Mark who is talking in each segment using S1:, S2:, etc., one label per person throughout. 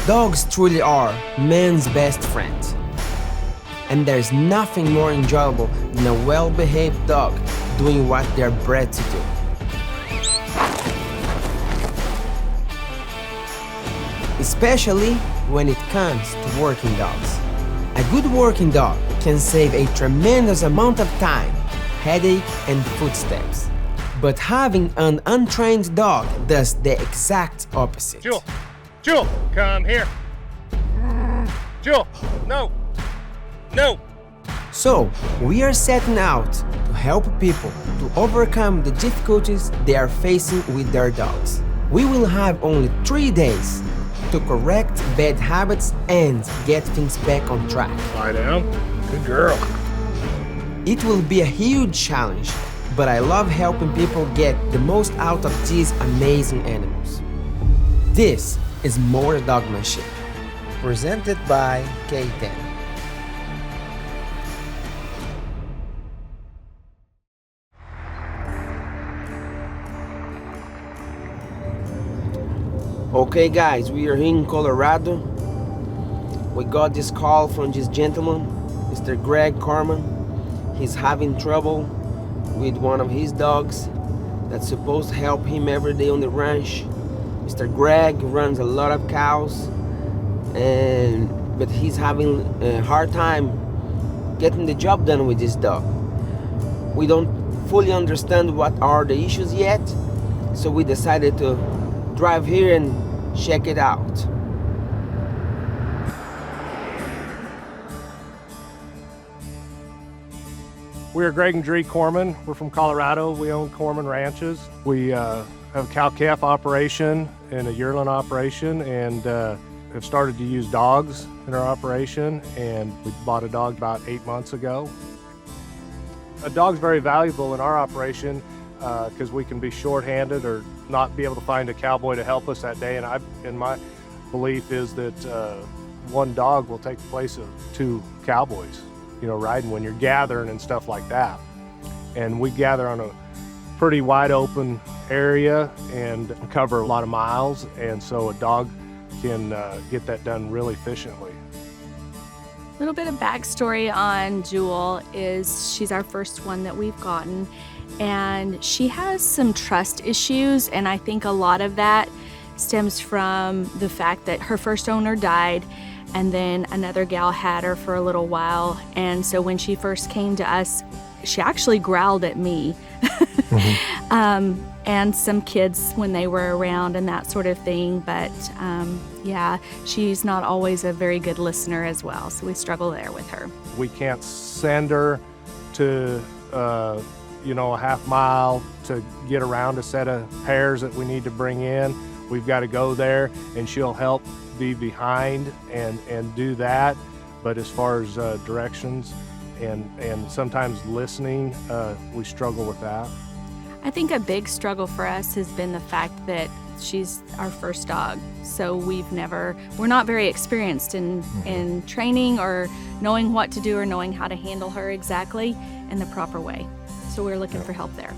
S1: Dogs truly are man's best friend. And there's nothing more enjoyable than a well-behaved dog doing what they're bred to do. Especially when it comes to working dogs. A good working dog can save a tremendous amount of time, headache, and footsteps. But having an untrained dog does the exact opposite.
S2: Jewel, come here. Jewel, no.
S1: So, we are setting out to help people to overcome the difficulties they are facing with their dogs. We will have only 3 days to correct bad habits and get things back on track.
S2: Lie down. Good girl.
S1: It will be a huge challenge, but I love helping people get the most out of these amazing animals. This is Moura Dogmanship, presented by K10. Okay guys, we are here in Colorado. We got this call from this gentleman, Mr. Greg Corman. He's having trouble with one of his dogs that's supposed to help him every day on the ranch. Mr. Greg runs a lot of cows, but he's having a hard time getting the job done with this dog. We don't fully understand what are the issues yet, so we decided to drive here and check it out.
S2: We are Greg and Juhree Corman. We're from Colorado. We own Corman ranches. We have a cow-calf operation and a yearling operation, and have started to use dogs in our operation, and we bought a dog about 8 months ago. A dog's very valuable in our operation because we can be short-handed or not be able to find a cowboy to help us that day, and my belief is that one dog will take the place of 2 cowboys, riding when you're gathering and stuff like that. And we gather on a pretty wide open area and cover a lot of miles, and so a dog can get that done really efficiently.
S3: A little bit of backstory on Jewel is she's our first one that we've gotten, and she has some trust issues, and I think a lot of that stems from the fact that her first owner died, and then another gal had her for a little while, and so when she first came to us, she actually growled at me. And some kids when they were around and that sort of thing, but yeah, she's not always a very good listener as well, so we struggle there with her.
S2: We can't send her to a half mile to get around a set of pairs that we need to bring in. We've got to go there, and she'll help be behind and do that. But as far as directions and sometimes listening, we struggle with that.
S3: I think a big struggle for us has been the fact that she's our first dog, so we're not very experienced in training or knowing what to do or knowing how to handle her exactly in the proper way. So we're looking for help there.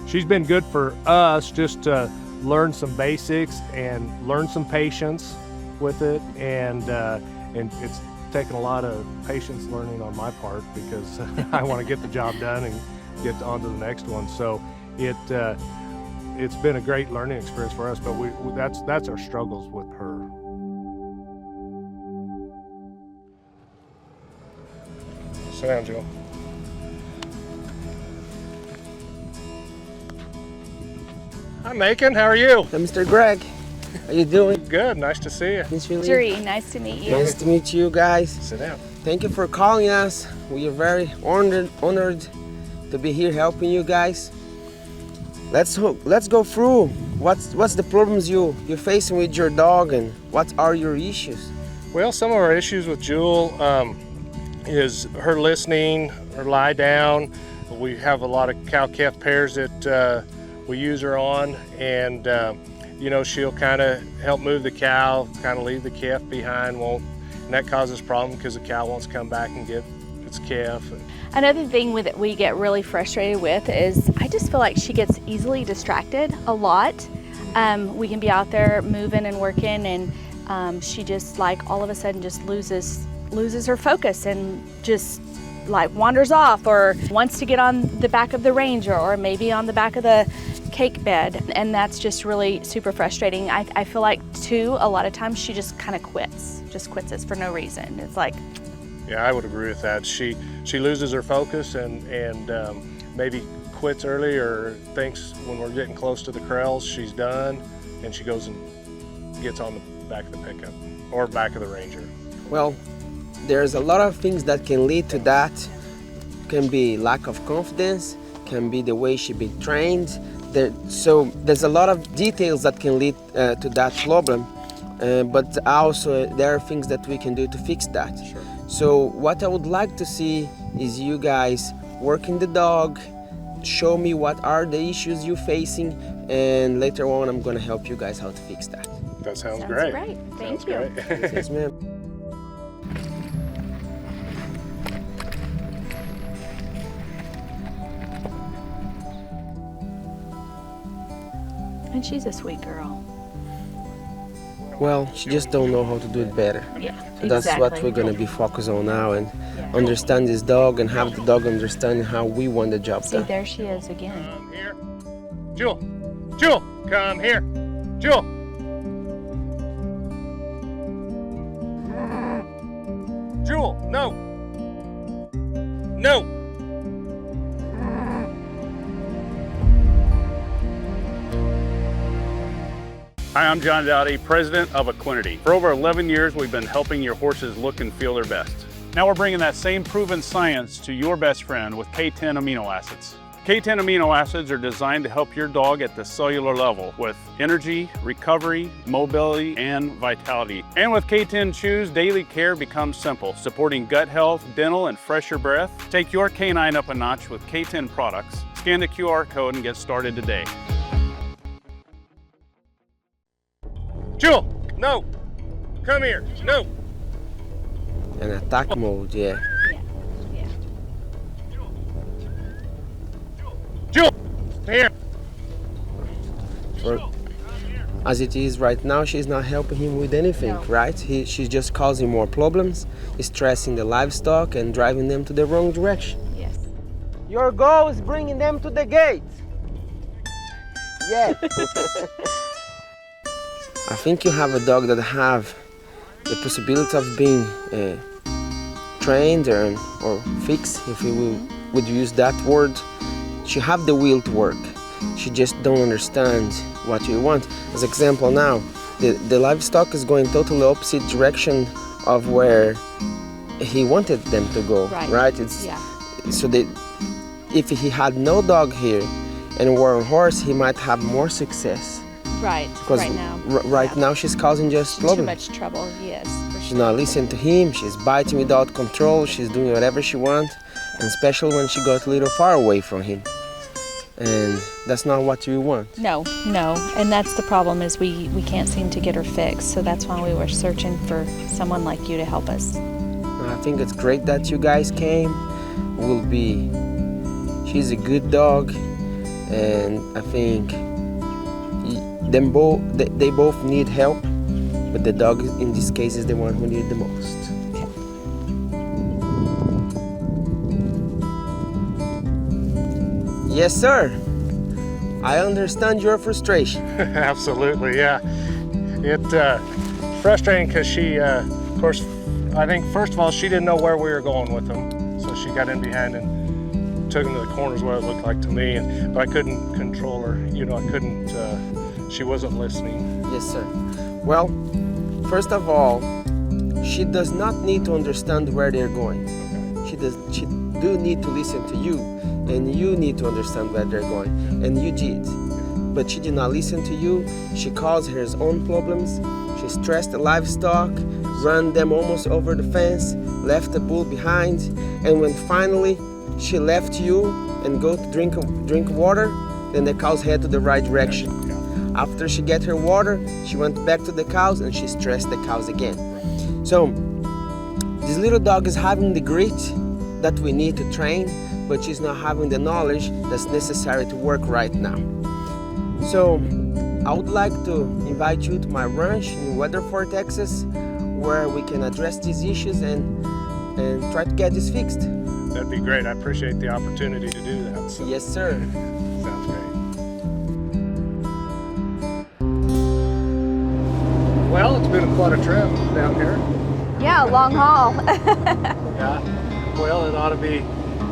S2: She's been good for us just to learn some basics and learn some patience with it, and it's taken a lot of patience learning on my part because I want to get the job done and get on to the next one. So it's been a great learning experience for us, but that's our struggles with her. Sit down, Joe. Hi, Maycon. How are you?
S1: Hey, Mr. Greg, how you doing?
S2: Good. Nice to see you.
S3: Juhree, nice to meet you.
S1: Nice to meet you guys.
S2: Sit down.
S1: Thank you for calling us. We are very honored to be here helping you guys. Let's go through what's the problems you're facing with your dog, and what are your issues?
S2: Well, some of our issues with Jewel is her listening, her lie down. We have a lot of cow-calf pairs that we use her on, and she'll kind of help move the cow, kind of leave the calf behind, and that causes problems because the cow wants to come back and get its calf.
S3: Another thing that we get really frustrated with is I just feel like she gets easily distracted a lot. We can be out there moving and working, and She just like all of a sudden just loses her focus and just like wanders off or wants to get on the back of the range or maybe on the back of the cake bed, and that's just really super frustrating. I feel like too a lot of times she just kind of quits us for no reason. It's like,
S2: yeah, I would agree with that. She loses her focus and maybe quits early or thinks when we're getting close to the corrals she's done, and she goes and gets on the back of the pickup or back of the Ranger.
S1: Well, there's a lot of things that can lead to that. Can be lack of confidence, can be the way she be trained. So there's a lot of details that can lead to that problem, but also there are things that we can do to fix that.
S2: Sure.
S1: So what I would like to see is you guys working the dog, show me what are the issues you're facing, and later on I'm going to help you guys how to fix that.
S2: That sounds great.
S3: Thank you.
S2: Great.
S1: Yes, ma'am.
S3: And she's a sweet girl.
S1: Well, she just don't know how to do it better.
S3: Yeah,
S1: So that's what we're going to be focused on now, and understand this dog and have the dog understand how we want the job
S3: See,
S1: done.
S3: there she is again.
S2: Come here. Jewel, come here. Jewel. Jewel, no. No.
S4: Hi, I'm John Dowdy, president of Equinity. For over 11 years, we've been helping your horses look and feel their best. Now we're bringing that same proven science to your best friend with K10 amino acids. K10 amino acids are designed to help your dog at the cellular level with energy, recovery, mobility, and vitality. And with K10 Chews, daily care becomes simple, supporting gut health, dental, and fresher breath. Take your canine up a notch with K10 products. Scan the QR code and get started today.
S2: Jewel, no. Come here. No.
S1: And attack mode, yeah.
S2: Jewel, here.
S1: As it is right now, she's not helping him with anything, right? She's just causing more problems, stressing the livestock and driving them to the wrong direction.
S3: Yes.
S1: Your goal is bringing them to the gate. Yes. I think you have a dog that have the possibility of being trained or fixed, if you would use that word. She have the will to work. She just don't understand what you want. As example now, the livestock is going totally opposite direction of where he wanted them to go, right? So if he had no dog here and were on horse, he might have more success.
S3: Right,
S1: Because
S3: right now.
S1: now she's causing just problems.
S3: Too much trouble, yes.
S1: She's not listening to him, she's biting without control, she's doing whatever she wants, and especially when she got a little far away from him. And that's not what you want.
S3: No, and that's the problem is we can't seem to get her fixed, so that's why we were searching for someone like you to help us.
S1: I think it's great that you guys came. She's a good dog, and I think they both need help, but the dog in this case is the one who needs the most. Yes, sir. I understand your frustration.
S2: Absolutely, yeah. It's frustrating because she, of course, I think first of all, she didn't know where we were going with them. So she got in behind and took them to the corners, what it looked like to me. But I couldn't control her. I couldn't, she wasn't listening.
S1: Yes, sir. Well, first of all, she does not need to understand where they're going.
S2: Okay.
S1: She do need to listen to you, and you need to understand where they're going, and you did. But she did not listen to you. She caused her own problems. She stressed the livestock, ran them almost over the fence, left the bull behind, and when finally she left you and go to drink water, then the cows head to the right direction. After she get her water, she went back to the cows and she stressed the cows again. So this little dog is having the grit that we need to train, but she's not having the knowledge that's necessary to work right now. So I would like to invite invite you to my ranch in Weatherford, Texas, where we can address these issues and try to get this fixed.
S2: That'd be great. I appreciate the opportunity to do that. So.
S1: Yes, sir.
S2: Sounds great. Well, it's been quite a trip down here.
S3: Yeah, long haul.
S2: Yeah. Well, it ought to be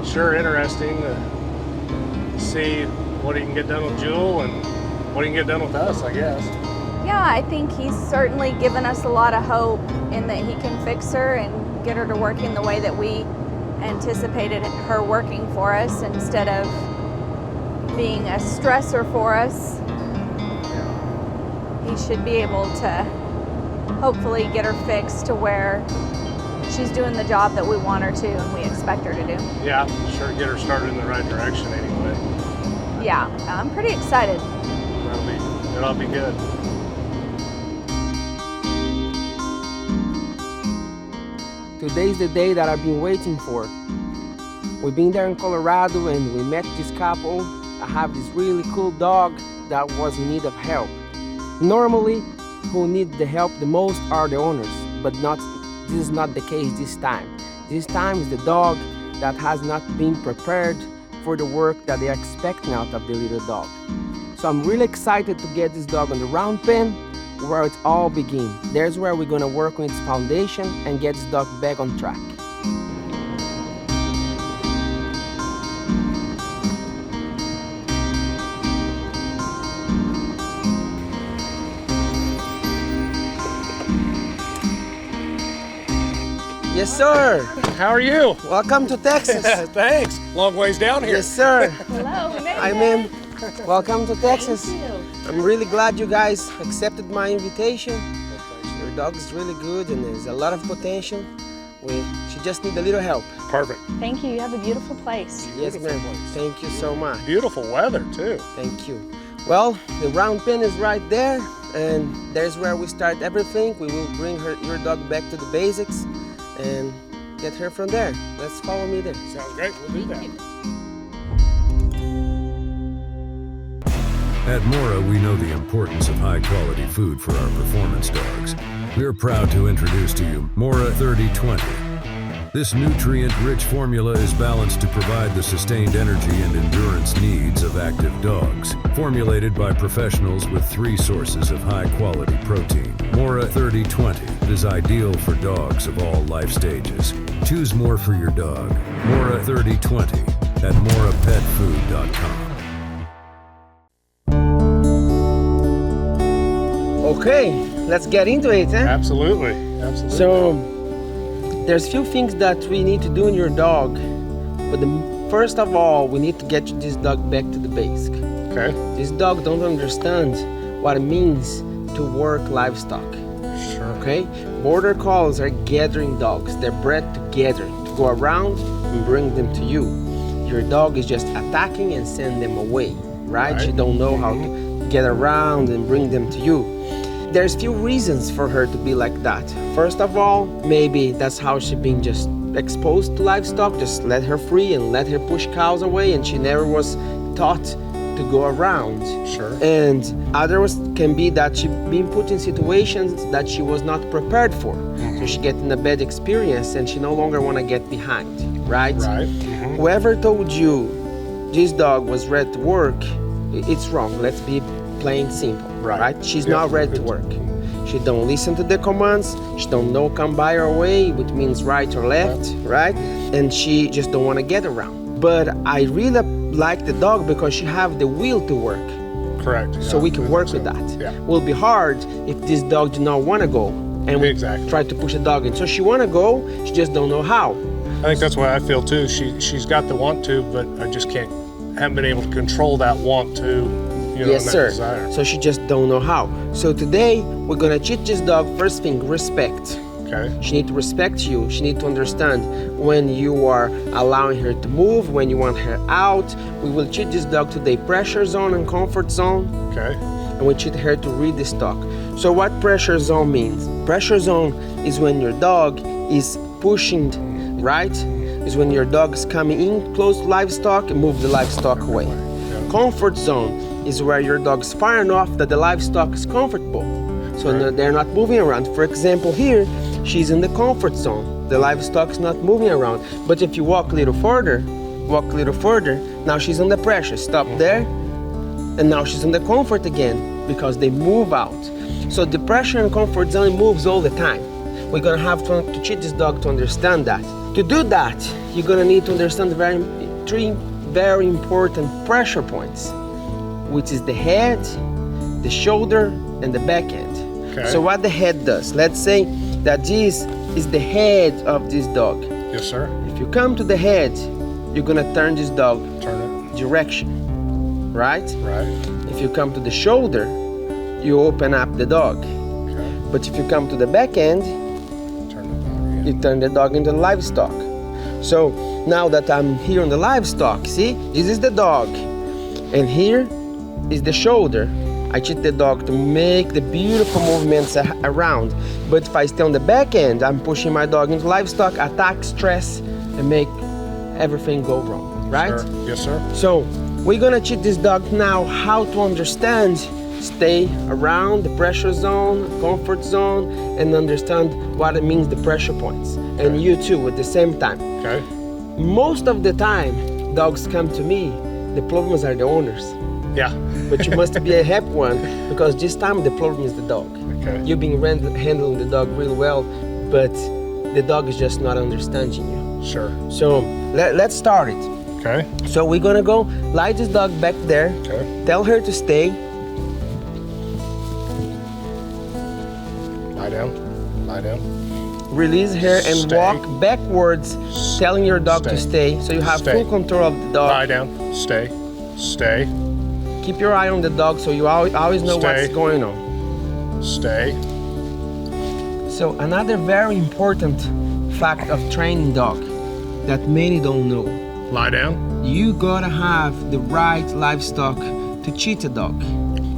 S2: sure interesting to see what he can get done with Jewel and what he can get done with us, I guess.
S3: Yeah, I think he's certainly given us a lot of hope in that he can fix her and get her to working the way that we anticipated her working for us instead of being a stressor for us. He should be able to hopefully get her fixed to where she's doing the job that we want her to and we expect her to do.
S2: Yeah, sure get her started in the right direction anyway.
S3: Yeah, I'm pretty excited.
S2: It'll be good.
S1: Today's the day that I've been waiting for. We've been there in Colorado and we met this couple. I have this really cool dog that was in need of help. Normally, who need the help the most are the owners, but this is not the case this time. This time is the dog that has not been prepared for the work that they're expecting out of the little dog. So I'm really excited to get this dog on the round pen where it all begins. There's where we're gonna work on its foundation and get this dog back on track. Yes, sir.
S2: How are you?
S1: Welcome to Texas.
S2: Thanks. Long ways down here.
S1: Yes, sir.
S3: Hello, we made
S1: I'm in. Welcome to Texas. I'm really glad you guys accepted my invitation. Your dog is really good and there's a lot of potential. She just needs a little help.
S2: Perfect.
S3: Thank you. You have a beautiful place.
S1: Yes, ma'am. Thank you so much.
S2: Beautiful weather, too.
S1: Thank you. Well, the round pen is right there, and there's where we start everything. We will bring your dog back to the basics and get her from there. Let's follow me there.
S2: Sounds great. We'll do that.
S5: At Moura, we know the importance of high-quality food for our performance dogs. We're proud to introduce to you Moura 3020. This nutrient-rich formula is balanced to provide the sustained energy and endurance needs of active dogs. Formulated by professionals with 3 sources of high-quality protein. Moura 3020 is ideal for dogs of all life stages. Choose more for your dog. Moura 3020 at mourapetfood.com.
S1: Okay, let's get into it, eh?
S2: Absolutely. Absolutely.
S1: So, there's few things that we need to do in your dog, but first of all, we need to get this dog back to the basic.
S2: Okay.
S1: This dog don't understand what it means to work livestock.
S2: Sure.
S1: Okay? Border Collies are gathering dogs. They're bred together to go around and bring them to you. Your dog is just attacking and send them away, right? She don't know how to get around and bring them to you. There's few reasons for her to be like that. First of all, maybe that's how she been just exposed to livestock. Just let her free and let her push cows away, and she never was taught to go around.
S2: Sure.
S1: And others can be that she been put in situations that she was not prepared for. So she get in a bad experience and she no longer want to get behind, right?
S2: Right.
S1: Whoever told you this dog was ready to work, it's wrong. Let's be plain simple, right? She's not ready to work. She don't listen to the commands. She don't know come by her way, which means right or left, right? And she just don't want to get around. But I really like the dog because she have the will to work.
S2: Correct.
S1: So we can work with that.
S2: Yeah.
S1: Will be hard if this dog do not want to go and we try to push the dog in. So she want to go, she just don't know how.
S2: I think that's why I feel too. She's got the want to, but I just haven't been able to control that want to.
S1: Yes, sir.
S2: Desire.
S1: So she just don't know how. So today we're gonna teach this dog first thing, respect.
S2: Okay.
S1: She need to respect you. She need to understand when you are allowing her to move, when you want her out. We will teach this dog today pressure zone and comfort zone.
S2: Okay.
S1: And we teach her to read this talk. So what pressure zone means? Pressure zone is when your dog is pushing, right? Is when your dog is coming in close to livestock and move the livestock away. Comfort zone is where your dog is far enough that the livestock is comfortable. So they're not moving around. For example, here, she's in the comfort zone. The livestock's not moving around. But if you walk a little further, now she's under pressure. Stop there, and now she's in the comfort again because they move out. So the pressure and comfort zone moves all the time. We're gonna have to teach this dog to understand that. To do that, you're gonna need to understand three very important pressure points, which is the head, the shoulder, and the back end.
S2: Okay.
S1: So what the head does, let's say that this is the head of this dog.
S2: Yes, sir.
S1: If you come to the head, you're gonna turn this dog
S2: Turn it.
S1: direction, right?
S2: Right.
S1: If you come to the shoulder, you open up the dog.
S2: Okay.
S1: But if you come to the back end,
S2: Turn the dog in.
S1: you turn the dog into livestock. So now that I'm here on the livestock, see, this is the dog, and here is the shoulder. I teach the dog to make the beautiful movements around. But if I stay on the back end, I'm pushing my dog into livestock, attack, stress, and make everything go wrong, right?
S2: Sir. Yes, sir.
S1: So we're gonna teach this dog now how to understand, stay around the pressure zone, comfort zone, and understand what it means, the pressure points. And you too, at the same time.
S2: Okay.
S1: Most of the time, dogs come to me, the problems are the owners.
S2: Yeah.
S1: But you must be a happy one, because this time the problem is the dog.
S2: Okay.
S1: You've been handling the dog really well, but the dog is just not understanding you.
S2: Sure.
S1: So let's start it.
S2: Okay.
S1: So we're gonna go lie this dog back there,
S2: Okay.
S1: tell her to stay.
S2: Lie down. Lie down.
S1: Release her and
S2: Stay.
S1: walk backwards, telling your dog to
S2: Stay.
S1: stay, so you have
S2: Stay.
S1: full control of the dog.
S2: Lie down. Stay. Stay.
S1: Keep your eye on the dog so you always know
S2: Stay.
S1: what's going on.
S2: Stay.
S1: So another very important fact of training dog that many don't know,
S2: Lie down.
S1: you gotta have the right livestock to cheat a dog.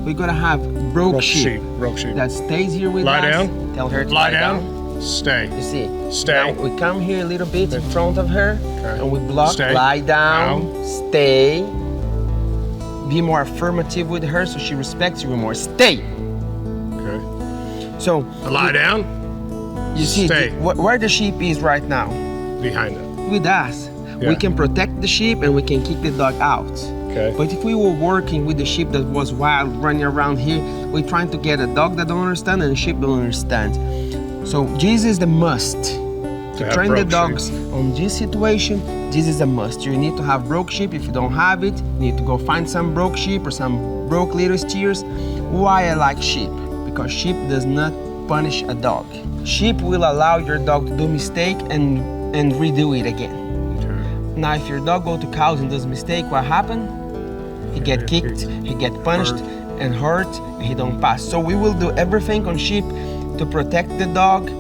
S1: We gotta have broke sheep
S2: Broke sheep.
S1: that stays here with
S2: Lie
S1: us.
S2: down.
S1: Tell her to
S2: Lie down. Stay.
S1: You see,
S2: Stay.
S1: now we come here a little bit in front of her,
S2: Okay.
S1: and we block,
S2: Stay.
S1: lie down,
S2: Down.
S1: stay. Be more affirmative with her so she respects you more. Stay.
S2: Okay.
S1: So
S2: Lie down.
S1: you see
S2: Stay.
S1: where the sheep is right now.
S2: Behind it.
S1: With us, we
S2: Yeah.
S1: can protect the sheep and we can kick the dog out.
S2: Okay.
S1: But if we were working with the sheep that was wild, running around here, we're trying to get a dog that don't understand and a sheep don't understand. So this is the must. To
S2: have
S1: train the
S2: broke
S1: dogs on this situation, this is a must. You need to have broke sheep. If you don't have it, you need to go find some broke sheep or some broke little steers. Why I like sheep? Because sheep does not punish a dog. Sheep will allow your dog to do mistake and redo it again.
S2: Okay.
S1: Now, if your dog go to cows and does mistake, what happen? He get kicked, he get punished and hurt, and he don't pass. So we will do everything on sheep to protect the dog,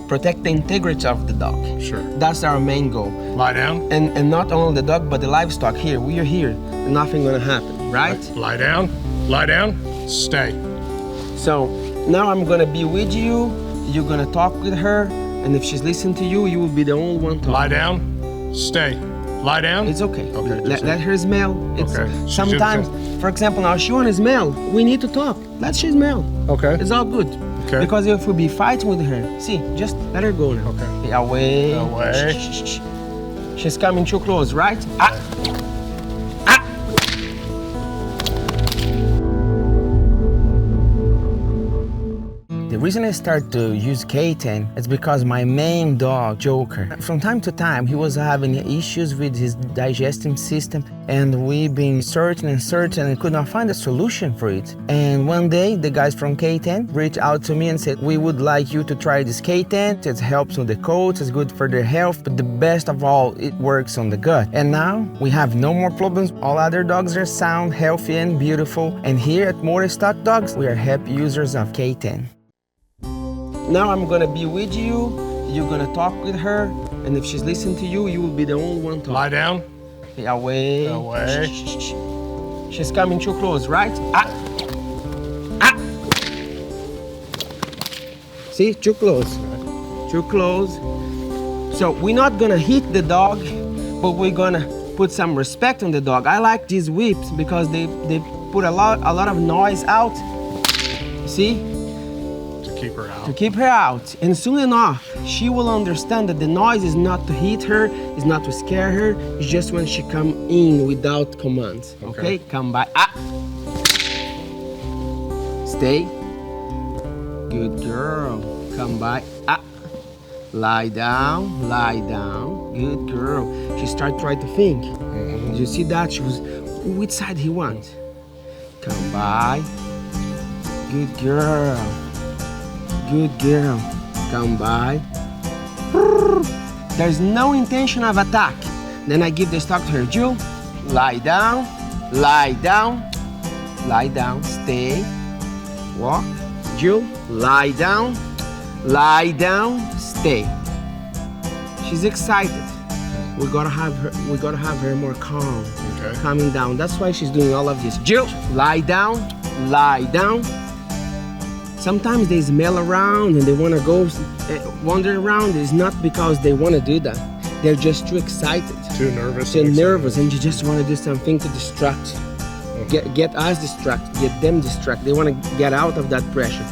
S1: protect the integrity of the dog.
S2: Sure.
S1: That's our main goal.
S2: Lie down.
S1: And not only the dog, but the livestock here. We are here, nothing gonna happen, right?
S2: Lie down. Lie down. Stay.
S1: So now I'm gonna be with you, you're gonna talk with her, and if she's listening to you, you will be the only one talking.
S2: Lie down. Stay. Lie down.
S1: It's okay.
S2: Okay,
S1: Let her smell. It's
S2: Okay.
S1: sometimes, for example, now she wanna smell. We need to talk. Let she smell.
S2: Okay.
S1: It's all good.
S2: Okay.
S1: Because if we be fighting with her, see, just let her go now.
S2: Okay.
S1: Away.
S2: Away.
S1: Shh, shh, shh. She's coming too close, right? The reason I started to use K10 is because my main dog, Joker, from time to time, he was having issues with his digestive system, and we've been searching and could not find a solution for it. And one day, the guys from K10 reached out to me and said, we would like you to try this K10. It helps with the coats, it's good for their health, but the best of all, it works on the gut. And now, we have no more problems. All other dogs are sound, healthy, and beautiful. And here at Moura Stock Dogs, we are happy users of K10. Now I'm gonna be with you, you're gonna talk with her, and if she's listening to you, you will be the only one talking.
S2: Lie down.
S1: Away.
S2: Away.
S1: Shh, shh, shh. She's coming too close, right? See, too close. Too close. So we're not gonna hit the dog, but we're gonna put some respect on the dog. I like these whips because they put a lot of noise out. See?
S2: keep her out.
S1: To keep her out. And soon enough, she will understand that the noise is not to hit her, is not to scare her, it's just when she come in without commands. Okay? Come by. Ah! Stay. Good girl. Come by. Ah! Lie down, lie down. Good girl. She started trying to think. Did you see that? She was, which side he wants? Come by. Good girl. Good girl. Come by. There's no intention of attack. Then I give the stock to her. Jewel, lie down, lie down, lie down, stay, walk. Jewel, lie down, stay. She's excited. We gotta have her more calm, calming down. That's why she's doing all of this. Jill, lie down, lie down. Sometimes they smell around and they wanna go wander around. It's not because they wanna do that. They're just too excited.
S2: Too nervous.
S1: Too nervous, and you just wanna do something to distract. Get us distracted, get them distracted. They wanna get out of that pressure.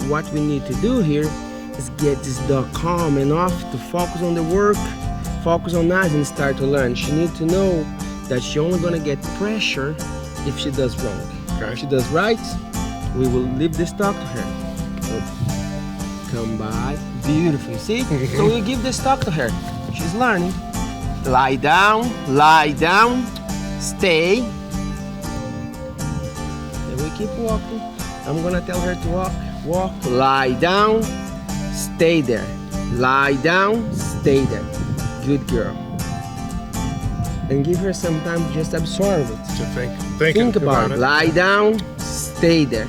S1: What we need to do here is get this dog calm enough to focus on the work, focus on us, and start to learn. She needs to know that she's only gonna get pressure if she does wrong. If she does right, we will leave this stock to her. So, come by, beautiful, see? So we give this stock to her. She's learning. Lie down, stay. And we keep walking. I'm gonna tell her to walk, lie down, stay there. Lie down, stay there. Good girl. And give her some time to just absorb it.
S2: To
S1: think about it. Lie down, stay there.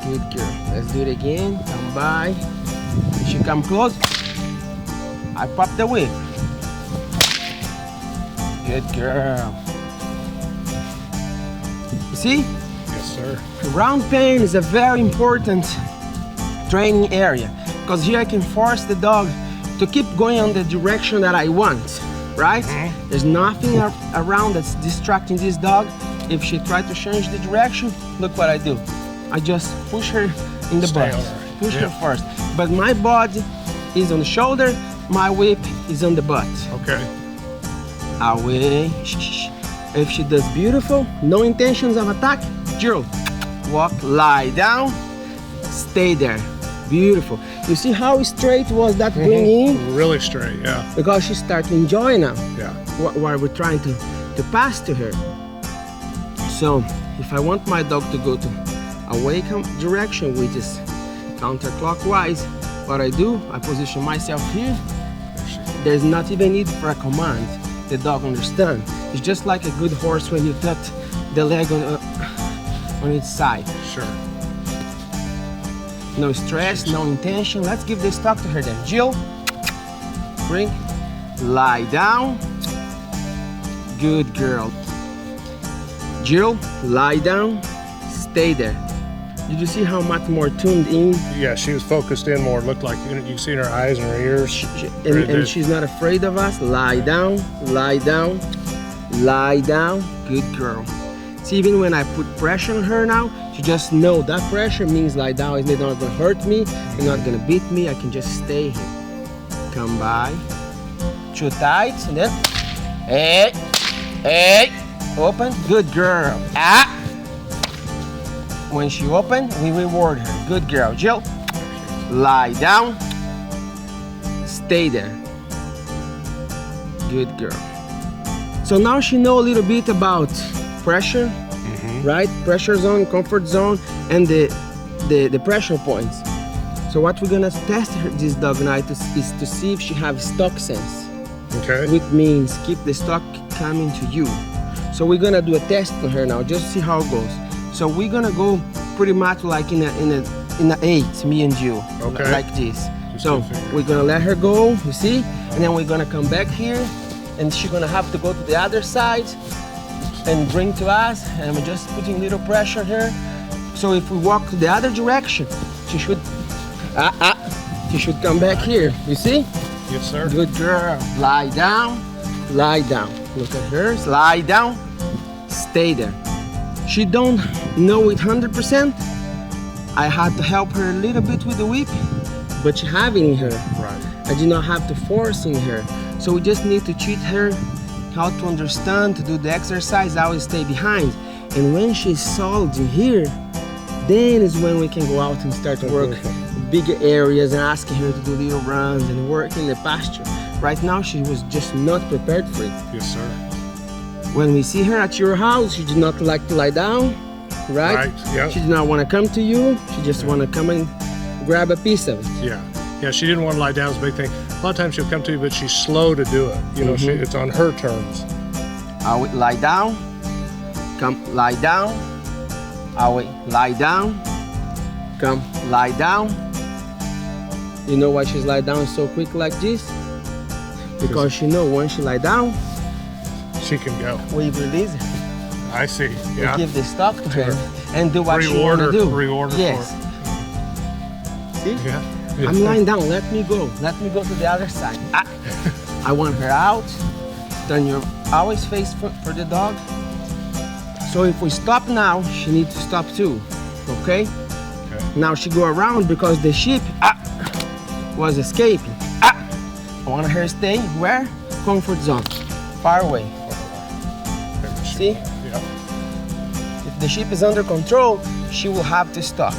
S1: Good girl. Let's do it again. Come by. She come close. I pop the whip. Good girl. You see?
S2: Yes, sir.
S1: Ground pain is a very important training area, because here I can force the dog to keep going on the direction that I want, right? There's nothing around that's distracting this dog. If she tries to change the direction, look what I do. I just push her in the butt. Push her first. But my body is on the shoulder, my whip is on the butt.
S2: Okay.
S1: Away. If she does beautiful, no intentions of attack, Jewel, walk, lie down, stay there. Beautiful. You see how straight was that bringing?
S2: Really straight, yeah.
S1: Because she started enjoying now.
S2: Yeah.
S1: What we're trying to pass to her. So if I want my dog to go to away direction, which is counterclockwise, what I do, I position myself here. There's not even need for a command. The dog understands. It's just like a good horse when you put the leg on its side.
S2: Sure.
S1: No stress, no intention. Let's give this stock to her then. Jill, bring, lie down. Good girl. Jill, lie down, stay there. Did you see how much more tuned in?
S2: Yeah, she was focused in more. It looked like you see in her eyes and her ears.
S1: And she's not afraid of us. Lie down, lie down, lie down. Good girl. See, even when I put pressure on her now, she just know that pressure means lie down. It's not gonna hurt me. It's not gonna beat me. I can just stay here. Come by. Too tight, and then, hey, open. Good girl. Ah. When she open, we reward her. Good girl. Jill, lie down, stay there. Good girl. So now she know a little bit about pressure, right? Pressure zone, comfort zone, and the pressure points. So what we're gonna test this dog now is to see if she have stock sense.
S2: Okay.
S1: Which means keep the stock coming to you. So we're gonna do a test on her now, just see how it goes. So we're gonna go pretty much like in a 8, me and you, like this. So we're gonna let her go, you see, and then we're gonna come back here, and she's gonna have to go to the other side and bring to us, and we're just putting little pressure here. So if we walk to the other direction, she should come back here. You see?
S2: Yes, sir.
S1: Good girl. Lie down, lie down. Look at her. Lie down. Stay there. She don't know it 100%. I had to help her a little bit with the whip, but she have it in her.
S2: Right.
S1: I do not have to force in her. So we just need to teach her how to understand, to do the exercise, I will stay behind. And when she's solid in here, then is when we can go out and start to work bigger areas and asking her to do little runs and work in the pasture. Right now, she was just not prepared for it.
S2: Yes, sir.
S1: When we see her at your house, she did not like to lie down, right?
S2: Yep.
S1: She did not want to come to you. She just want to come and grab a piece of it.
S2: Yeah. Yeah, she didn't want to lie down is a big thing. A lot of times she'll come to you, but she's slow to do it. You know, it's on her terms.
S1: I would lie down, come lie down. I would lie down, come lie down. You know why she's lie down so quick like this? Because she know once she lie down,
S2: she can go.
S1: we release her.
S2: I see.
S1: We
S2: Yeah.
S1: give the stock to her and do what she want to
S2: Reorder-
S1: do.
S2: reorder for
S1: Yes. See?
S2: Yeah.
S1: I'm lying down. Let me go. Let me go to the other side. I want her out. Turn your always face for the dog. So if we stop now, she needs to stop too. Okay? Now she go around because the sheep was escaping. I want her to stay where? Comfort zone. Far away. See?
S2: Yeah.
S1: If the sheep is under control, she will have to stop.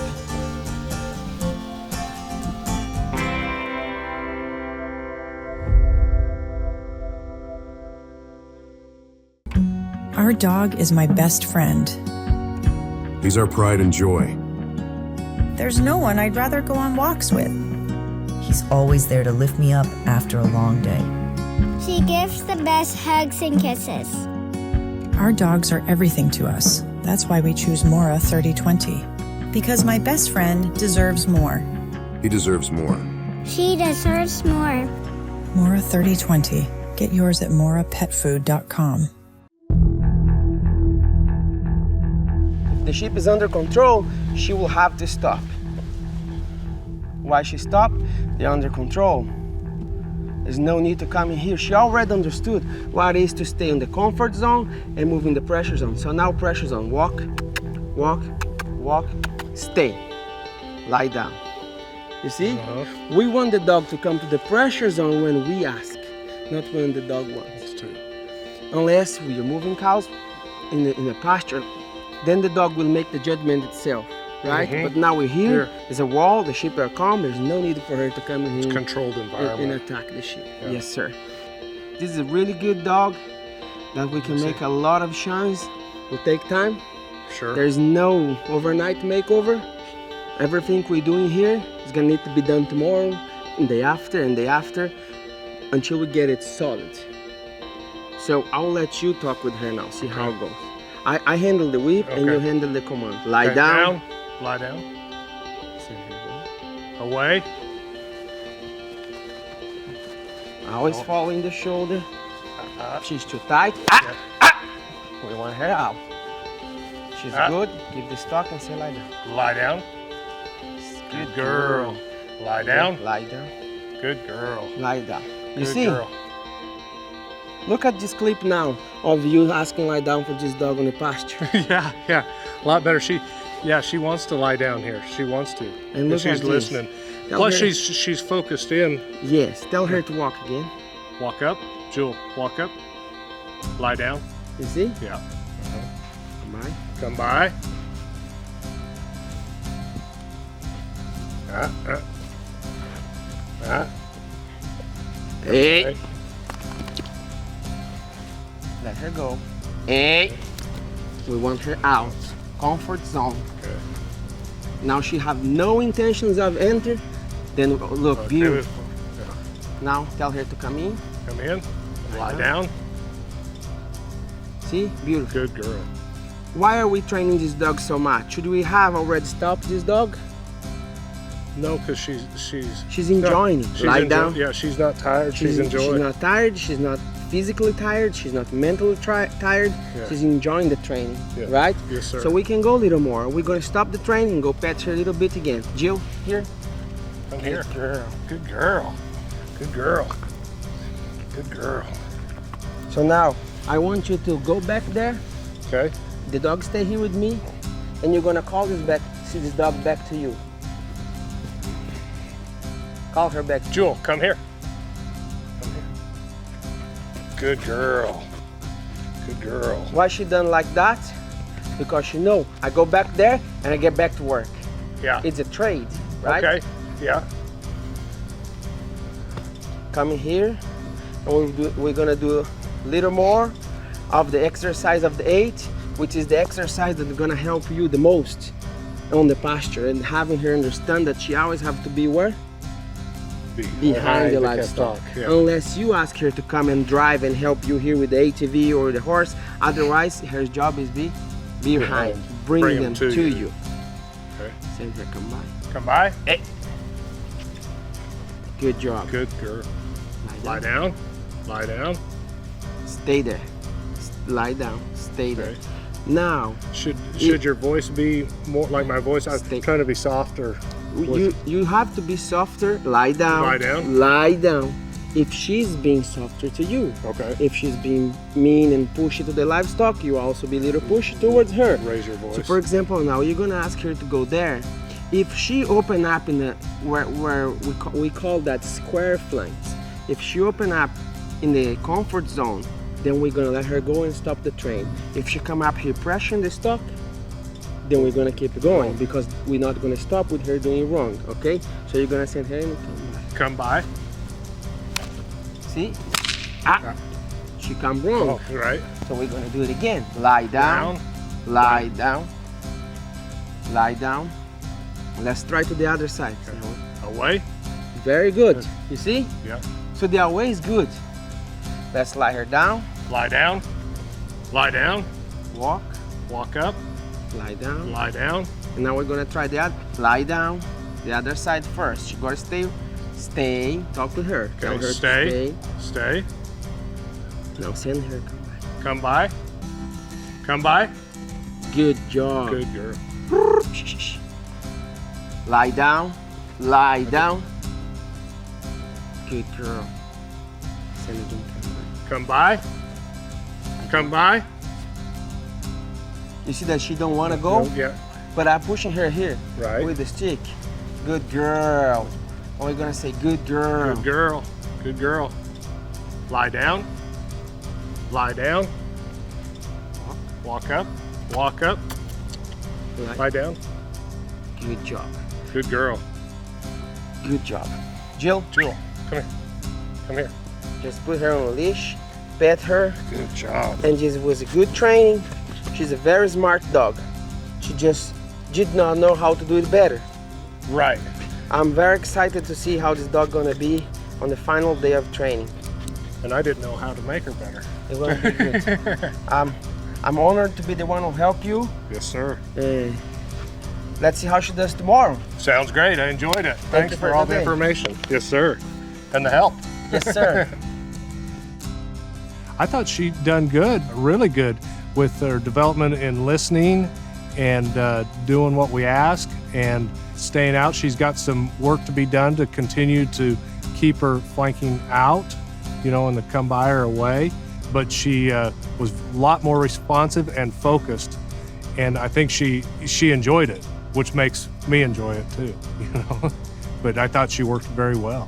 S6: Our dog is my best friend.
S5: He's our pride and joy.
S6: There's no one I'd rather go on walks with.
S7: He's always there to lift me up after a long day.
S8: She gives the best hugs and kisses.
S6: Our dogs are everything to us. That's why we choose Moura 3020. Because my best friend deserves more.
S5: He deserves more.
S8: She deserves more.
S6: Moura 3020. Get yours at mourapetfood.com.
S1: If the sheep is under control, she will have to stop. Why she stopped? They're under control. There's no need to come in here. She already understood what it is to stay in the comfort zone and move in the pressure zone. So now pressure zone. Walk, walk, walk, stay. Lie down. You see? We want the dog to come to the pressure zone when we ask, not when the dog wants to. Unless we are moving cows in the pasture, then the dog will make the judgment itself. Right? But now we're here. There's a wall, the sheep are calm, there's no need for her to come in here.
S2: It's controlled environment.
S1: And attack the sheep. Yeah. Yes, sir. This is a really good dog that we can make a lot of shines. Will take time.
S2: Sure.
S1: There's no overnight makeover. Everything we're doing here is gonna need to be done tomorrow, and day after, until we get it solid. So I'll let you talk with her now, see how it goes. I handle the whip and you handle the command. Lie down.
S2: Lie down. Away.
S1: Always follow in the shoulder. If she's too tight, we want her out. She's good. Give the stock and say lie down.
S2: Lie down. Good girl. Lie down.
S1: Lie down.
S2: Good girl.
S1: Lie down. You
S2: Good
S1: see?
S2: girl.
S1: Look at this clip now of you asking lie down for this dog on the pasture.
S2: Yeah. A lot better. She wants to lie down here. She wants to.
S1: And look
S2: she's
S1: at this.
S2: listening.
S1: Tell
S2: Plus,
S1: her-
S2: she's focused in.
S1: Yes. Tell her to walk again.
S2: Walk up, Jewel. Walk up. Lie down.
S1: You see?
S2: Yeah.
S1: Come on.
S2: Come by.
S1: Hey.
S2: Okay.
S1: Let her go. Hey. We want her out. Comfort zone.
S2: Okay.
S1: Now she have no intentions of enter. Then look,
S2: Okay,
S1: beautiful. Now tell her to come in.
S2: Come in. Lie down.
S1: See? Beautiful.
S2: Good girl.
S1: Why are we training this dog so much? Should we have already stopped this dog?
S2: No, because she's
S1: enjoying it.
S2: She's
S1: Lie down.
S2: Yeah, she's not tired. She's enjoying.
S1: She's not tired. She's not physically tired. She's not mentally tired.
S2: Yeah.
S1: She's enjoying the training,
S2: Yeah.
S1: right?
S2: Yes, sir.
S1: So we can go a little more. We're gonna stop the training and go pet her a little bit again. Jill, here.
S2: Come here, girl. Good girl. Good girl. Good girl.
S1: So now I want you to go back there.
S2: Okay.
S1: The dog stay here with me, and you're gonna call this back. See this dog back to you. Call her back.
S2: Jewel, come here. Come here. Good girl. Good girl.
S1: Why she done like that? Because she know I go back there and I get back to work.
S2: Yeah.
S1: It's a trade, right?
S2: Okay. Yeah.
S1: Come in here, and we're gonna do a little more of the exercise of the 8, which is the exercise that's gonna help you the most on the pasture, and having her understand that she always have to be where? Behind the livestock.
S2: Yeah.
S1: Unless you ask her to come and drive and help you here with the ATV or the horse. Otherwise, her job is be behind, bring them to you.
S2: Okay.
S1: Send her, come by.
S2: Come by.
S1: Hey. Good job.
S2: Good girl. Lie down. Lie down.
S1: Stay there. Lie down. Stay there.
S2: Okay.
S1: Now,
S2: Should your voice be more like my voice? I'm trying to be softer.
S1: you have to be softer. Lie down.
S2: Lie down?
S1: Lie down. If she's being softer to you.
S2: Okay.
S1: If she's being mean and pushy to the livestock, you also be a little pushy towards her.
S2: Raise your voice.
S1: So for example, now you're gonna ask her to go there. If she open up in the where we call that square flanks, if she open up in the comfort zone, then we're gonna let her go and stop the train. If she come up here pressuring the stock, then we're gonna keep going because we're not gonna stop with her doing wrong. Okay? So you're gonna send her in.
S2: Come by.
S1: See? Ah, she come wrong.
S2: Oh, right.
S1: So we're gonna do it again. Lie down. Lie down. Lie down. Let's try to the other side.
S2: Okay. Away.
S1: Very good. You see?
S2: Yeah.
S1: So the away is good. Let's lie her down.
S2: Lie down. Lie down.
S1: Walk.
S2: Walk up.
S1: Lie down.
S2: Lie down.
S1: And now we're gonna try the other. Lie down. The other side first. You gotta stay. Stay. Talk to her. Tell
S2: Okay.
S1: her to
S2: Stay. Stay.
S1: Now send her.
S2: Come by. Come by.
S1: Good job.
S2: Good girl.
S1: Lie down. Lie down. Good girl. Send again.
S2: Come by. Come by.
S1: You see that she don't want to go?
S2: Yeah.
S1: But I'm pushing her here.
S2: Right.
S1: With the stick. Good girl. And we're gonna say good girl.
S2: Good girl. Good girl. Lie down. Lie down. Walk up. Walk up. Lie down.
S1: Good job.
S2: Good girl.
S1: Good job. Jill,
S2: Jewel, come here. Come here.
S1: just put her on a leash, pet her,
S2: Good job.
S1: and just was a good training. She's a very smart dog. She just did not know how to do it better.
S2: Right.
S1: I'm very excited to see how this dog gonna be on the final day of training.
S2: And I didn't know how to make her better.
S1: It will be good. I'm honored to be the one who help you.
S2: Yes, sir.
S1: Let's see how she does tomorrow.
S2: Sounds great. I enjoyed it. Thanks
S1: you
S2: for
S1: for
S2: all the
S1: today.
S2: information. Yes, sir. And the help.
S1: Yes, sir.
S2: I thought she'd done good, really good, with her development in listening and doing what we ask and staying out. She's got some work to be done to continue to keep her flanking out, and to come by her away. But she was a lot more responsive and focused, and I think she enjoyed it, which makes me enjoy it too. But I thought she worked very well.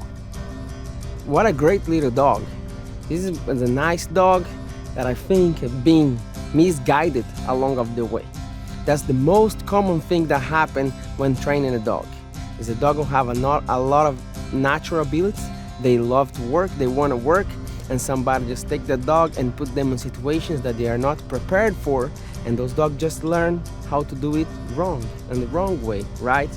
S1: What a great little dog. This is a nice dog that I think have been misguided along of the way. That's the most common thing that happens when training a dog. Is a dog who have a lot of natural abilities. They love to work, they want to work, and somebody just take the dog and put them in situations that they are not prepared for, and those dogs just learn how to do it wrong, in the wrong way, right?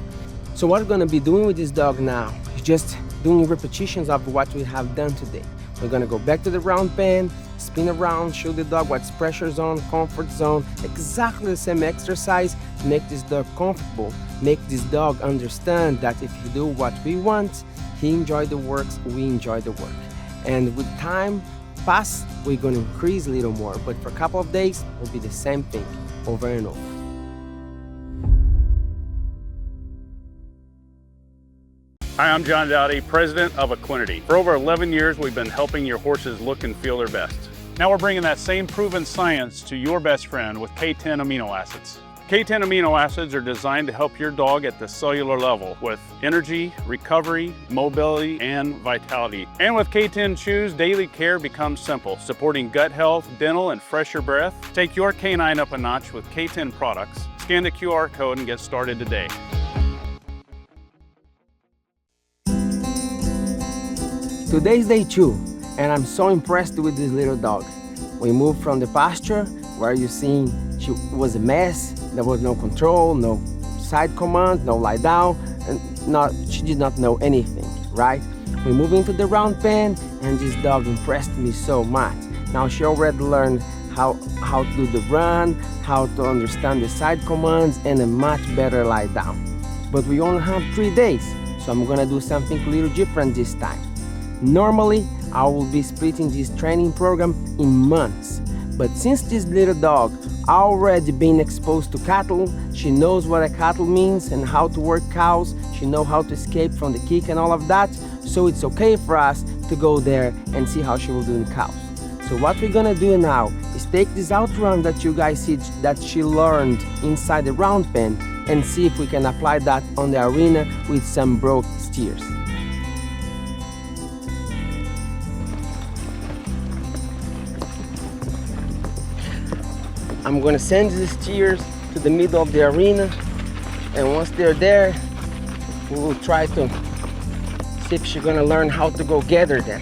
S1: So what we're gonna be doing with this dog now is just doing repetitions of what we have done today. We're gonna go back to the round pen, spin around, show the dog what's pressure zone, comfort zone, exactly the same exercise, make this dog comfortable, make this dog understand that if you do what we want, he enjoy the works, we enjoy the work. And with time pass, we're gonna increase a little more, but for a couple of days, it will be the same thing over and over.
S4: Hi, I'm John Dowdy, president of Equinety. For over 11 years, we've been helping your horses look and feel their best. Now we're bringing that same proven science to your best friend with K10 amino acids. K10 amino acids are designed to help your dog at the cellular level with energy, recovery, mobility, and vitality. And with K10 Chews, daily care becomes simple, supporting gut health, dental, and fresher breath. Take your canine up a notch with K10 products. Scan the QR code and get started today.
S1: Today's day 2, and I'm so impressed with this little dog. We moved from the pasture where you seen she was a mess. There was no control, no side command, no lie down, and she did not know anything, right? We moved into the round pen, and this dog impressed me so much. Now she already learned how to do the run, how to understand the side commands, and a much better lie down. But we only have 3 days, so I'm gonna do something a little different this time. Normally, I will be splitting this training program in months, but since this little dog already been exposed to cattle, she knows what a cattle means and how to work cows, she knows how to escape from the kick and all of that, so it's okay for us to go there and see how she will do in cows. So what we're gonna do now is take this outrun that you guys see that she learned inside the round pen and see if we can apply that on the arena with some broke steers. I'm gonna send the steers to the middle of the arena, and once they're there, we will try to see if she's gonna learn how to go gather them.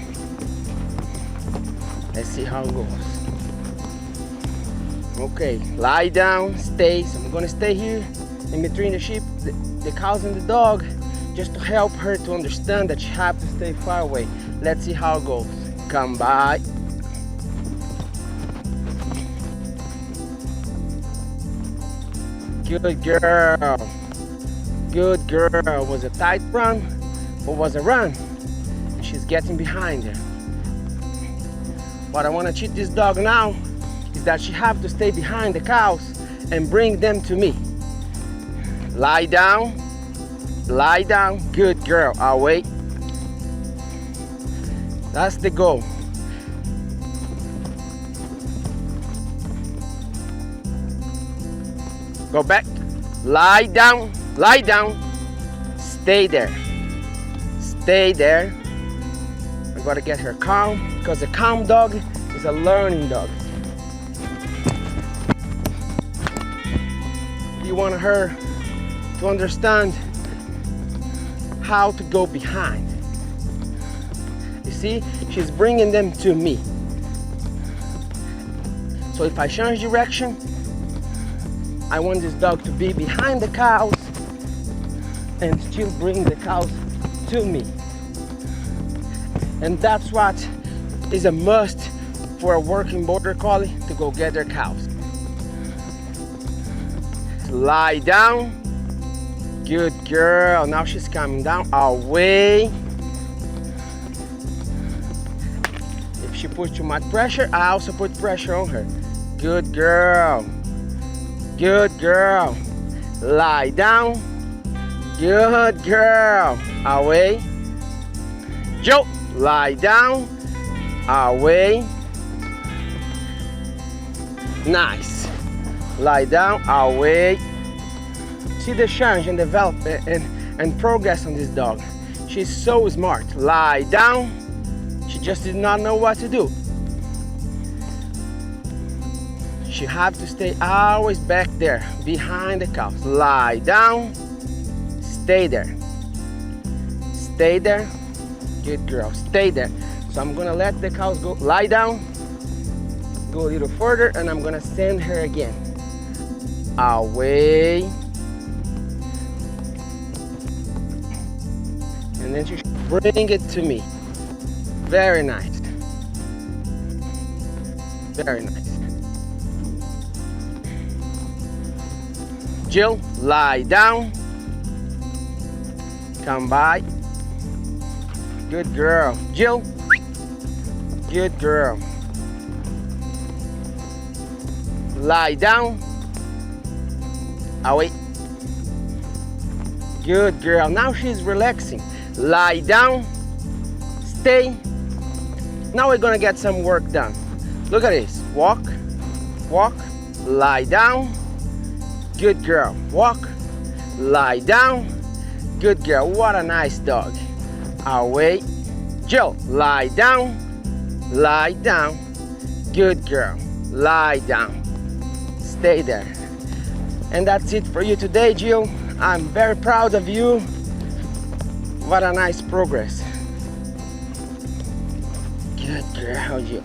S1: Let's see how it goes. Okay, lie down, stay. So I'm gonna stay here in between the sheep, the cows and the dog, just to help her to understand that she has to stay far away. Let's see how it goes. Come by. Good girl. Good girl. Was a tight run, but was a run. She's getting behind her. What I want to teach this dog now is that she have to stay behind the cows and bring them to me. Lie down. Lie down. Good girl. I'll wait. That's the goal. Go back, lie down, stay there, stay there. I gotta get her calm, because a calm dog is a learning dog. You want her to understand how to go behind. You see, she's bringing them to me. So if I change direction, I want this dog to be behind the cows and still bring the cows to me. And that's what is a must for a working Border Collie to go get their cows. Lie down. Good girl. Now she's coming down. Away. If she puts too much pressure, I also put pressure on her. Good girl. Good girl. Lie down. Good girl. Away. Joe. Lie down. Away. Nice. Lie down. Away. See the change and development and progress on this dog. She's so smart. Lie down. She just did not know what to do. You have to stay always back there, behind the cows. Lie down, stay there. Stay there, good girl, stay there. So I'm gonna let the cows go, lie down, go a little further, and I'm gonna send her again. Away. And then she should bring it to me. Very nice. Very nice. Jill, lie down. Come by. Good girl. Jill. Good girl. Lie down. Away. Good girl. Now she's relaxing. Lie down. Stay. Now we're gonna get some work done. Look at this. Walk. Walk. Lie down. Good girl. Walk. Lie down. Good girl. What a nice dog. Away. Jill, lie down. Lie down. Good girl. Lie down. Stay there. And that's it for you today, Jill. I'm very proud of you. What a nice progress. Good girl, Jill.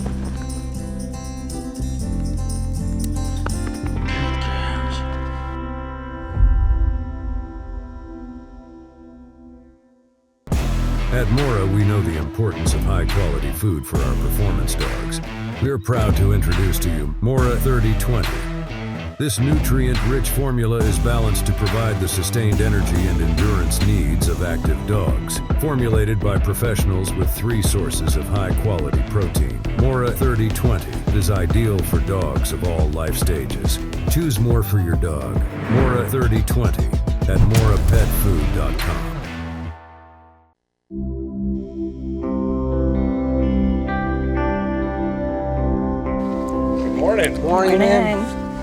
S5: At Moura, we know the importance of high-quality food for our performance dogs. We're proud to introduce to you Moura 3020. This nutrient-rich formula is balanced to provide the sustained energy and endurance needs of active dogs. Formulated by professionals with 3 sources of high-quality protein, Moura 3020 is ideal for dogs of all life stages. Choose more for your dog. Moura 3020 at mourapetfood.com.
S2: Morning.
S1: Morning, man.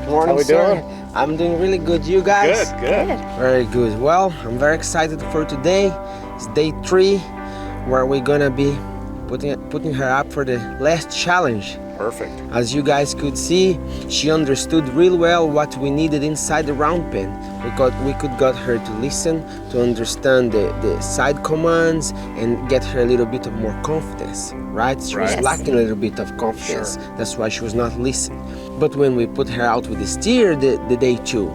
S1: Morning,
S2: How we
S1: sir.
S2: doing?
S1: I'm doing really good. You guys?
S2: Good.
S1: Very good. Well, I'm very excited for today. It's day 3, where we're gonna be putting her up for the last challenge.
S2: Perfect.
S1: As you guys could see, she understood real well what we needed inside the round pen. We could get her to listen, to understand the side commands, and get her a little bit of more confidence, right? She was lacking a little bit of confidence.
S2: Sure.
S1: That's why she was not listening. But when we put her out with the steer the day 2,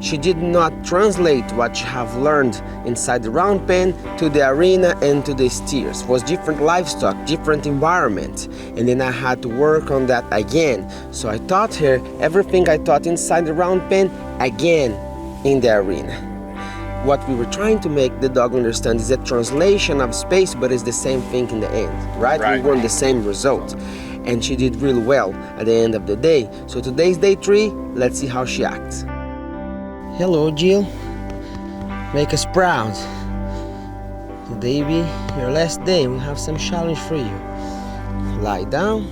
S1: she did not translate what she have learned inside the round pen to the arena and to the steers. It was different livestock, different environment. And then I had to work on that again. So I taught her everything I taught inside the round pen again in the arena. What we were trying to make the dog understand is a translation of space, but it's the same thing in the end, right? We want the same result. And she did really well at the end of the day. So today's day 3, let's see how she acts. Hello, Jill. Make us proud. Today be your last day. We have some challenge for you. Lie down.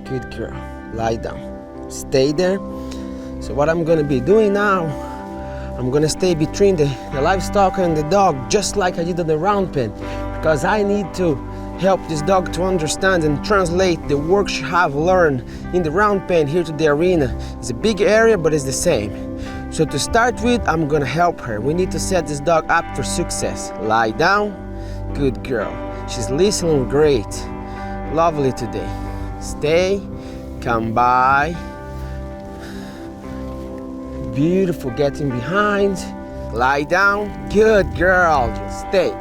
S1: Good girl. Lie down. Stay there. So what I'm gonna be doing now, I'm gonna stay between the livestock and the dog, just like I did on the round pen, because I need to help this dog to understand and translate the work she have learned in the round pen here to the arena. It's a big area, but it's the same. So to start with, I'm gonna help her. We need to set this dog up for success. Lie down. Good girl. She's listening great. Lovely today. Stay. Come by. Beautiful. Getting behind. Lie down. Good girl. Just stay.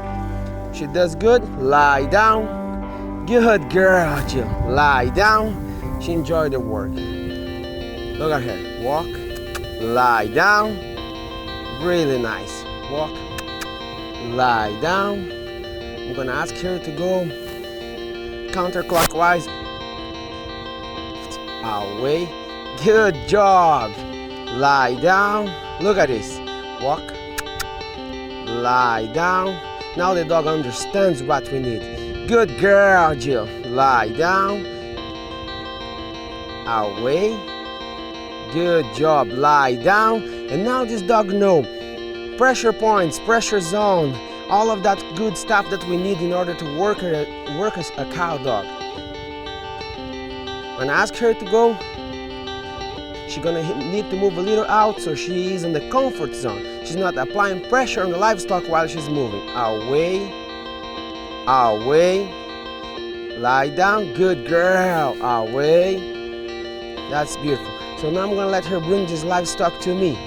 S1: She does good. Lie down. Good girl, Jill. Lie down. She enjoyed the work. Look at her. Walk. Lie down. Really nice. Walk. Lie down. I'm gonna ask her to go counterclockwise. Away. Good job. Lie down. Look at this. Walk. Lie down. Now the dog understands what we need. Good girl, Jill. Lie down. Away. Good job. Lie down. And now this dog knows pressure points, pressure zone, all of that good stuff that we need in order to work as a cow dog. When I ask her to go, she's gonna need to move a little out so she is in the comfort zone. She's not applying pressure on the livestock while she's moving. Away, away, lie down, good girl, away. That's beautiful. So now I'm gonna let her bring this livestock to me.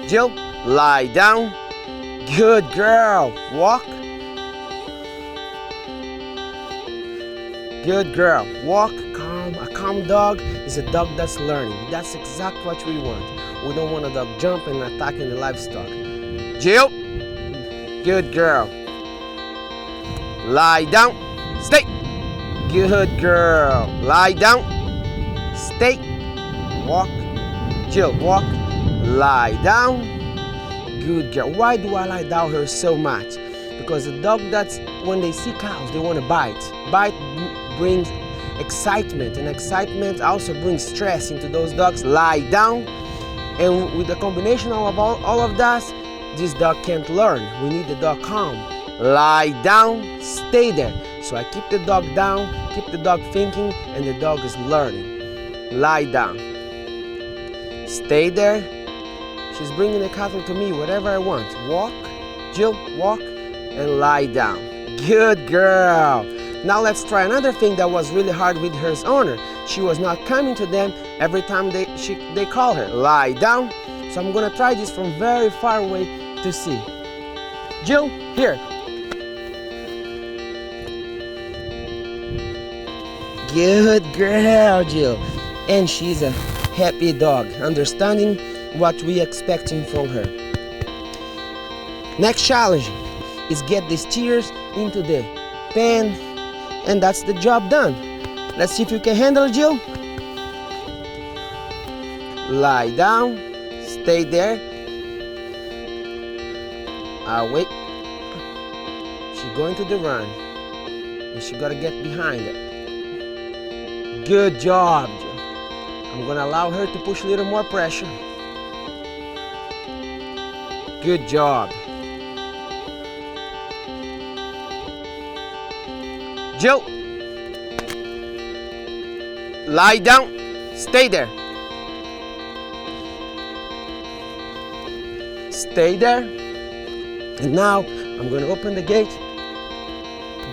S1: Jill, lie down, good girl, walk. Good girl, walk, calm. A calm dog is a dog that's learning. That's exactly what we want. We don't want a dog jumping and attacking the livestock. Jill, good girl. Lie down, stay. Good girl, lie down, stay. Walk, Jill, walk. Lie down, good girl. Why do I lie down her so much? Because the dog that's, when they see cows, they want to bite. Bite brings excitement, and excitement also brings stress into those dogs. Lie down, And with the combination of all of that, this dog can't learn. We need the dog calm. Lie down, stay there. So I keep the dog down, keep the dog thinking, and the dog is learning. Lie down. Stay there. She's bringing the cattle to me, whatever I want. Walk, Jill, walk, and lie down. Good girl. Now let's try another thing that was really hard with her owner. She was not coming to them every time they call her. Lie down. So I'm gonna try this from very far away to see. Jill, here. Good girl, Jill. And she's a happy dog, understanding what we expecting from her. Next challenge is get the steers into the pen, and that's the job done. Let's see if you can handle it, Jill. Lie down, stay there. Wait. She's going to the run, and she gotta get behind it. Good job, Jill. I'm gonna allow her to push a little more pressure. Good job. Jill, lie down, stay there. Stay there. And now I'm gonna open the gate.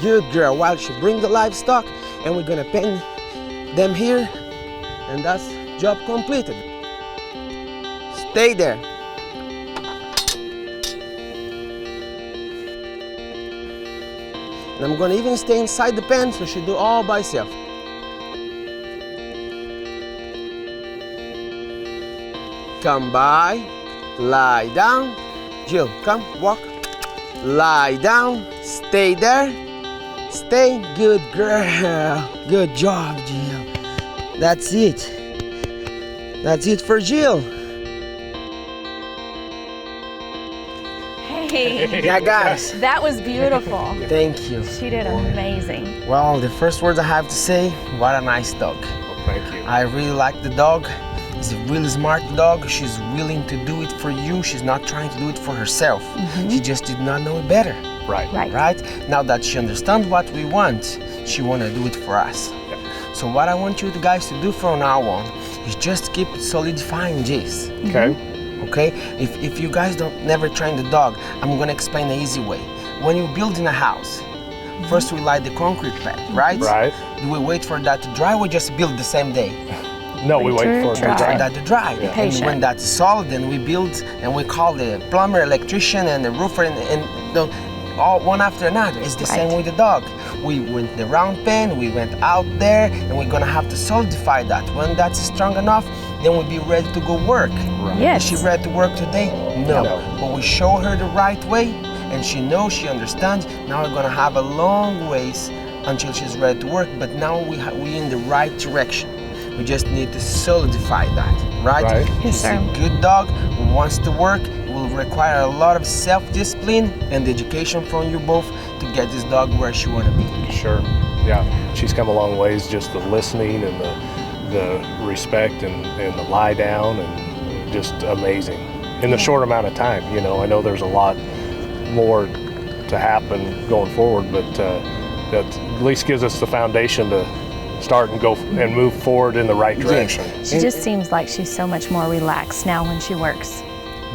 S1: Good girl, while she brings the livestock, and we're gonna pen them here, and that's job completed. Stay there. And I'm gonna even stay inside the pen so she do all by herself. Come by, lie down. Jill, come, walk. Lie down, stay there. Stay, good girl. Good job, Jill. That's it. That's it for Jill.
S3: Hey,
S1: Yeah, guys.
S3: that was beautiful.
S1: Thank you.
S3: She did amazing.
S1: Well, the first words I have to say, what a nice dog.
S2: Well, thank you.
S1: I really like the dog. She's a really smart dog. She's willing to do it for you. She's not trying to do it for herself. She just did not know it better.
S2: Right.
S1: Right? Now that she understands what we want, she want to do it for us.
S2: Yeah.
S1: So what I want you guys to do from now on is just keep solidifying this.
S2: Okay.
S1: Okay? If you guys don't never train the dog, I'm gonna explain the easy way. When you're building a house, first we light the concrete pad, right?
S2: Right.
S1: Do we wait for that to dry or just build the same day?
S2: No, we wait for it to
S1: For
S2: dry.
S1: that to dry.
S2: Yeah.
S1: And
S3: Patient.
S1: when that's solid, then we build and we call the plumber, electrician, and the roofer, and all one after another. It's the same with the dog. We went the round pen, we went out there, and we're gonna have to solidify that. When that's strong enough, then we'll be ready to go work.
S2: Right.
S3: Yes.
S1: Is she ready to work today? No.
S2: No.
S1: But we show her the right way, and she knows, she understands. Now we're gonna have a long ways until she's ready to work, but now we're in the right direction. We just need to solidify that, right?
S2: Right.
S3: Yes,
S1: She's
S3: sir.
S1: a good dog who wants to work. It will require a lot of self-discipline and education from you both to get this dog where she want to be.
S2: Sure. Yeah. She's come a long ways, just the listening and the respect and the lie down, and just amazing. In the short amount of time, you know, I know there's a lot more to happen going forward, but that at least gives us the foundation to start and go and move forward in the right direction.
S3: She just seems like she's so much more relaxed now when she works.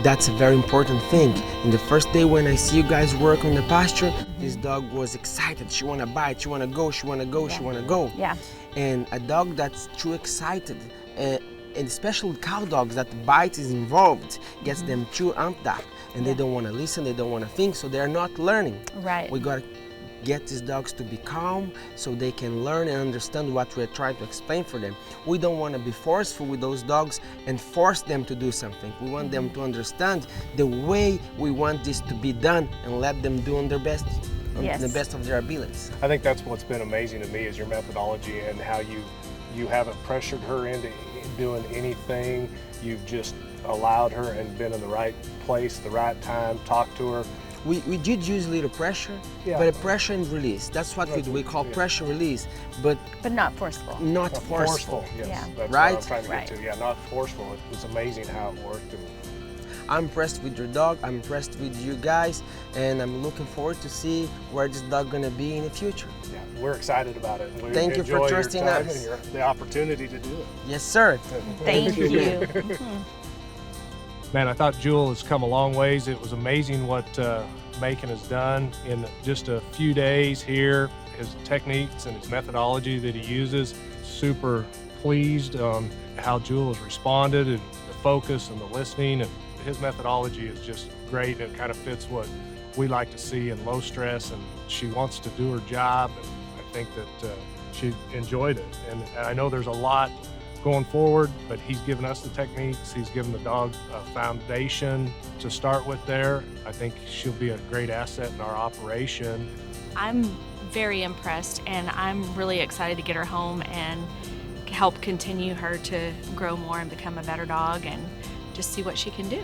S1: That's a very important thing. In the first day when I see you guys work on the pasture, this dog was excited. She wanna bite, she wanna go, she wanna go, she wanna go.
S3: Yeah.
S1: And a dog that's too excited, and especially with cow dogs, that bite is involved, gets them too amped up, and they don't wanna listen, they don't wanna think, so they're not learning.
S3: Right.
S1: We gotta get these dogs to be calm so they can learn and understand what we're trying to explain for them. We don't want to be forceful with those dogs and force them to do something. We want them to understand the way we want this to be done and let them do on their best, on
S3: Yes.
S1: the best of their abilities.
S2: I think that's what's been amazing to me is your methodology and how you haven't pressured her into doing anything. You've just allowed her and been in the right place, the right time, talked to her,
S1: We did use a little pressure,
S2: Yeah.
S1: but a pressure and release. That's what we do. We call pressure release, but
S3: not forceful.
S1: not forceful.
S2: Yes,
S3: Yeah.
S2: that's
S1: Right?
S2: what I'm trying to
S3: Right.
S2: get to. Yeah, not forceful. It was amazing how it worked. And
S1: I'm impressed with your dog. I'm impressed with you guys, and I'm looking forward to see where this dog gonna be in the future.
S2: yeah, we're excited about it. We
S1: Thank you for
S2: enjoy your
S1: trusting
S2: time
S1: us.
S2: and the opportunity to do it.
S1: Yes, sir.
S3: Thank you.
S2: Man, I thought Jewel has come a long ways. It was amazing what Maycon has done in just a few days here. His techniques and his methodology that he uses. Super pleased on how Jewel has responded and the focus and the listening. And his methodology is just great. It kind of fits what we like to see in low stress. And she wants to do her job. And I think that she enjoyed it. And I know there's a lot going forward, but he's given us the techniques. He's given the dog a foundation to start with there. I think she'll be a great asset in our operation.
S3: I'm very impressed, and I'm really excited to get her home and help continue her to grow more and become a better dog and just see what she can do.